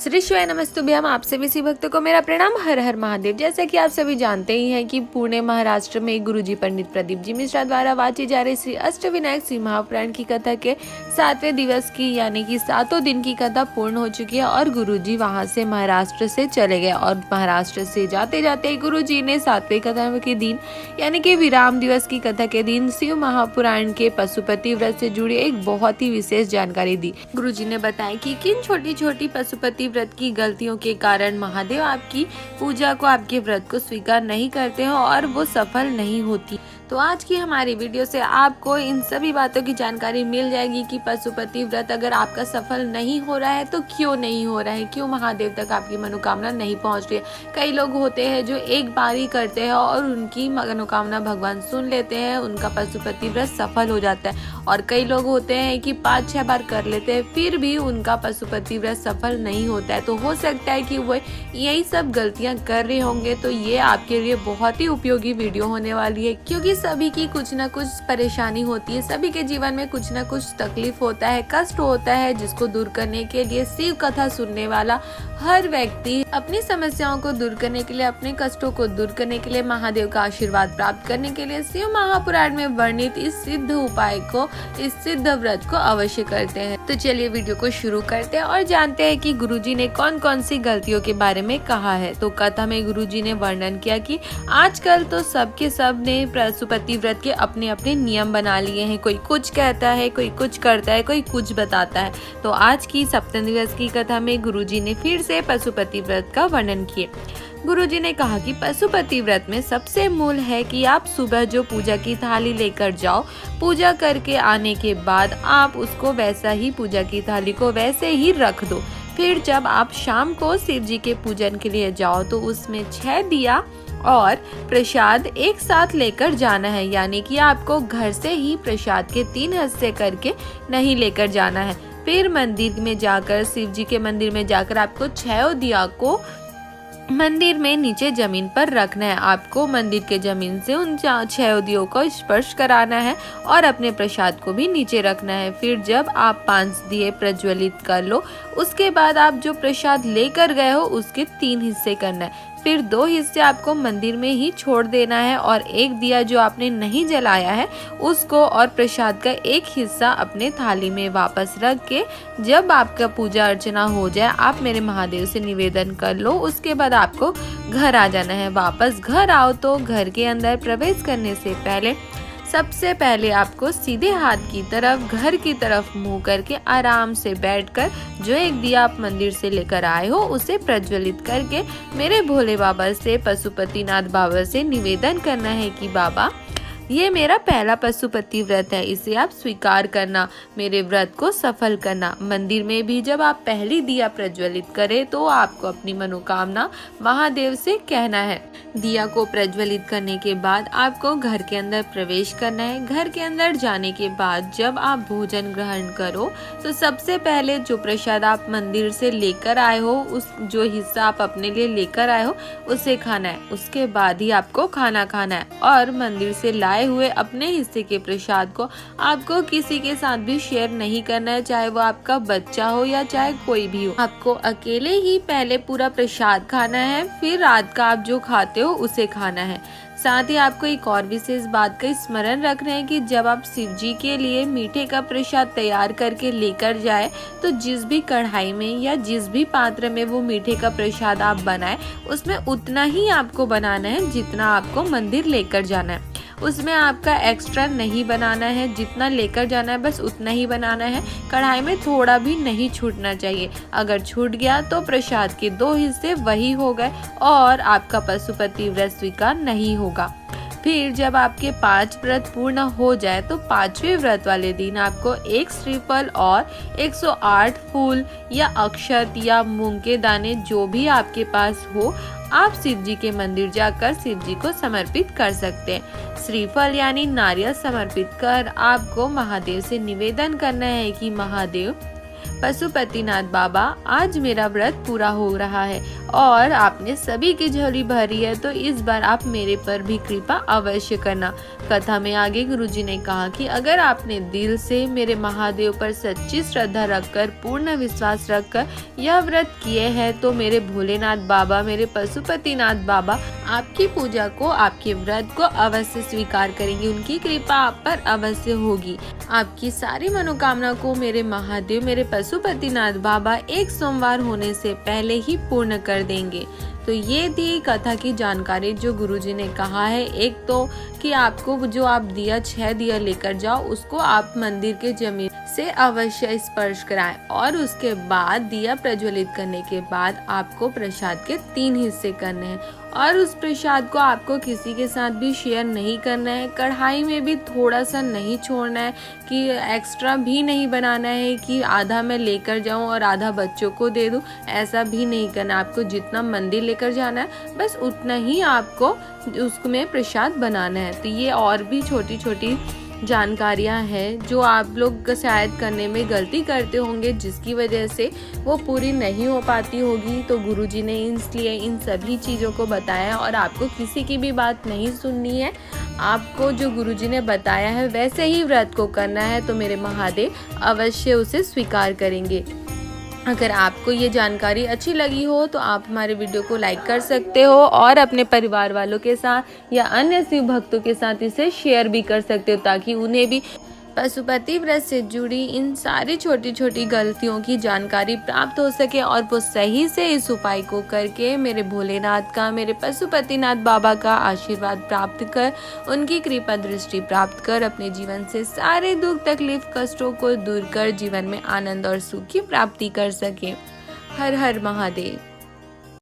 श्री शिवाय नमस्तुभ्यम। आप सभी शिव भक्तों को मेरा प्रणाम। हर हर महादेव। जैसा कि आप सभी जानते ही हैं कि पुणे महाराष्ट्र में गुरुजी पंडित प्रदीप जी मिश्रा द्वारा वाची जा रही श्री अष्टविनायक शिव महापुराण की कथा के 7वें दिवस की यानी कि 7 दिन की कथा पूर्ण हो चुकी है और गुरुजी वहां से महाराष्ट्र से चले गए। और महाराष्ट्र से जाते जाते गुरुजी ने 7वें कथा के दिन यानी कि विराम दिवस की कथा के दिन शिव महापुराण के पशुपति व्रत से जुड़ी एक बहुत ही विशेष जानकारी दी। गुरुजी ने बताया कि किन छोटी छोटी पशुपति व्रत की गलतियों के कारण महादेव आपकी पूजा को, आपके व्रत को स्वीकार नहीं करते हो और वो सफल नहीं होती। तो आज की हमारी वीडियो से आपको इन सभी बातों की जानकारी मिल जाएगी कि पशुपति व्रत अगर आपका सफल नहीं हो रहा है तो क्यों नहीं हो रहा है, क्यों महादेव तक आपकी मनोकामना नहीं पहुंच रही है। कई लोग होते हैं जो एक बार ही करते हैं और उनकी मनोकामना भगवान सुन लेते हैं, उनका पशुपति व्रत सफल हो जाता है। और कई लोग होते हैं कि 5-6 बार कर लेते हैं फिर भी उनका पशुपति व्रत सफल नहीं होता है। तो हो सकता है कि वो यही सब गलतियां कर रहे होंगे। तो ये आपके लिए बहुत ही उपयोगी वीडियो होने वाली है, क्योंकि सभी की कुछ ना कुछ परेशानी होती है, सभी के जीवन में कुछ ना कुछ तकलीफ होता है, कष्ट होता है, जिसको दूर करने के लिए शिव कथा सुनने वाला हर व्यक्ति अपनी समस्याओं को दूर करने के लिए, अपने कष्टों को दूर करने के लिए, महादेव का आशीर्वाद प्राप्त करने के लिए शिव महापुराण में वर्णित इस सिद्ध उपाय को, इस सिद्ध व्रत को अवश्य करते हैं। तो चलिए वीडियो को शुरू करते हैं और जानते हैं कि गुरुजी ने कौन कौन सी गलतियों के बारे में कहा है। तो कथा में गुरुजी ने वर्णन किया कि आजकल तो सबके सब ने पशुपति व्रत के अपने अपने नियम बना लिए हैं। कोई कुछ कहता है, कोई कुछ करता है, कोई कुछ बताता है। तो आज की 7वें दिवस की कथा में गुरुजी ने फिर से पशुपति व्रत का वर्णन किए। गुरुजी ने कहा कि पशुपति व्रत में सबसे मूल है कि आप सुबह जो पूजा की थाली लेकर जाओ, पूजा करके आने के बाद आप उसको वैसा ही, पूजा की थाली को वैसे ही रख दो। फिर जब आप शाम को शिव जी के पूजन के लिए जाओ तो उसमें 6 दिया और प्रसाद एक साथ लेकर जाना है, यानी कि आपको घर से ही प्रसाद के 3 हिस्से करके नहीं लेकर जाना है। फिर मंदिर में जाकर, शिव जी के मंदिर में जाकर आपको 6 दिया को मंदिर में नीचे जमीन पर रखना है। आपको मंदिर के जमीन से उन 6 दियों को स्पर्श कराना है और अपने प्रसाद को भी नीचे रखना है। फिर जब आप 5 दिए प्रज्वलित कर लो, उसके बाद आप जो प्रसाद लेकर गए हो उसके 3 हिस्से करना है। फिर 2 हिस्से आपको मंदिर में ही छोड़ देना है और एक दिया जो आपने नहीं जलाया है उसको और प्रसाद का एक हिस्सा अपने थाली में वापस रख के, जब आपका पूजा अर्चना हो जाए आप मेरे महादेव से निवेदन कर लो। उसके बाद आपको घर आ जाना है। वापस घर आओ तो घर के अंदर प्रवेश करने से पहले सबसे पहले आपको सीधे हाथ की तरफ, घर की तरफ मुंह करके आराम से बैठकर जो एक दिया आप मंदिर से लेकर आए हो उसे प्रज्वलित करके मेरे भोले बाबा से, पशुपतिनाथ बाबा से निवेदन करना है कि बाबा ये मेरा पहला पशुपति व्रत है, इसे आप स्वीकार करना, मेरे व्रत को सफल करना। मंदिर में भी जब आप पहली दिया प्रज्वलित करें तो आपको अपनी मनोकामना महादेव से कहना है। दिया को प्रज्वलित करने के बाद आपको घर के अंदर प्रवेश करना है। घर के अंदर जाने के बाद जब आप भोजन ग्रहण करो तो सबसे पहले जो प्रसाद आप मंदिर से लेकर आए हो, उस जो हिस्सा आप अपने लिए लेकर आए हो उसे खाना है। उसके बाद ही आपको खाना खाना है और मंदिर से लाए हुए अपने हिस्से के प्रसाद को आपको किसी के साथ भी शेयर नहीं करना है, चाहे वो आपका बच्चा हो या चाहे कोई भी हो। आपको अकेले ही पहले पूरा प्रसाद खाना है, फिर रात का आप जो खाते हो उसे खाना है। साथ ही आपको एक और विशेष बात का स्मरण रखना है कि जब आप शिव जी के लिए मीठे का प्रसाद तैयार करके लेकर जाए तो जिस भी कढ़ाई में या जिस भी पात्र में वो मीठे का प्रसाद आप बनाए उसमें उतना ही आपको बनाना है जितना आपको मंदिर लेकर जाना है। उसमें आपका एक्स्ट्रा नहीं बनाना है, जितना लेकर जाना है बस उतना ही बनाना है। कढ़ाई में थोड़ा भी नहीं छूटना चाहिए। अगर छूट गया तो प्रसाद के 2 हिस्से वही हो गए और आपका पशुपति व्रत स्वीकार नहीं होगा। फिर जब आपके 5 व्रत पूर्ण हो जाए तो 5वें व्रत वाले दिन आपको 1 श्रीफल और 108 फूल या अक्षत या मूंग के दाने जो भी आपके पास हो, आप शिव जी के मंदिर जाकर शिव जी को समर्पित कर सकते हैं। श्रीफल यानी नारियल समर्पित कर आपको महादेव से निवेदन करना है कि महादेव पशुपतिनाथ बाबा, आज मेरा व्रत पूरा हो रहा है और आपने सभी की झोली भरी है, तो इस बार आप मेरे पर भी कृपा अवश्य करना। कथा में आगे गुरुजी ने कहा कि अगर आपने दिल से मेरे महादेव पर सच्ची श्रद्धा रखकर, पूर्ण विश्वास रखकर यह व्रत किए हैं, तो मेरे भोलेनाथ बाबा, मेरे पशुपतिनाथ बाबा आपकी पूजा को, आपके व्रत को अवश्य स्वीकार करेंगे। उनकी कृपा आप पर अवश्य होगी। आपकी सारी मनोकामना को मेरे महादेव, मेरे पशुपतिनाथ बाबा एक सोमवार होने से पहले ही पूर्ण कर देंगे। तो ये थी कथा की जानकारी जो गुरुजी ने कहा है। एक तो कि आपको जो आप दिया 6 दिया लेकर जाओ, उसको आप मंदिर के जमीन से अवश्य स्पर्श कराएं और उसके बाद दिया प्रज्वलित करने के बाद आपको प्रसाद के 3 हिस्से करने हैं और उस प्रसाद को आपको किसी के साथ भी शेयर नहीं करना है। कढ़ाई में भी थोड़ा सा नहीं छोड़ना है कि एक्स्ट्रा भी नहीं बनाना है कि आधा मैं लेकर जाऊं और आधा बच्चों को दे दूं, ऐसा भी नहीं करना। आपको जितना मंदिर लेकर जाना है बस उतना ही आपको उसमें प्रसाद बनाना है। तो ये और भी छोटी छोटी जानकारियां हैं जो आप लोग शायद करने में गलती करते होंगे, जिसकी वजह से वो पूरी नहीं हो पाती होगी। तो गुरुजी ने इसलिए इन सभी चीज़ों को बताया और आपको किसी की भी बात नहीं सुननी है। आपको जो गुरुजी ने बताया है वैसे ही व्रत को करना है, तो मेरे महादेव अवश्य उसे स्वीकार करेंगे। अगर आपको ये जानकारी अच्छी लगी हो तो आप हमारे वीडियो को लाइक कर सकते हो और अपने परिवार वालों के साथ या अन्य शिव भक्तों के साथ इसे शेयर भी कर सकते हो, ताकि उन्हें भी पशुपति व्रत से जुड़ी इन सारी छोटी छोटी गलतियों की जानकारी प्राप्त हो सके और वो सही से इस उपाय को करके मेरे भोलेनाथ का, मेरे पशुपतिनाथ बाबा का आशीर्वाद प्राप्त कर, उनकी कृपा दृष्टि प्राप्त कर अपने जीवन से सारे दुख तकलीफ कष्टों को दूर कर जीवन में आनंद और सुख की प्राप्ति कर सके। हर हर महादेव।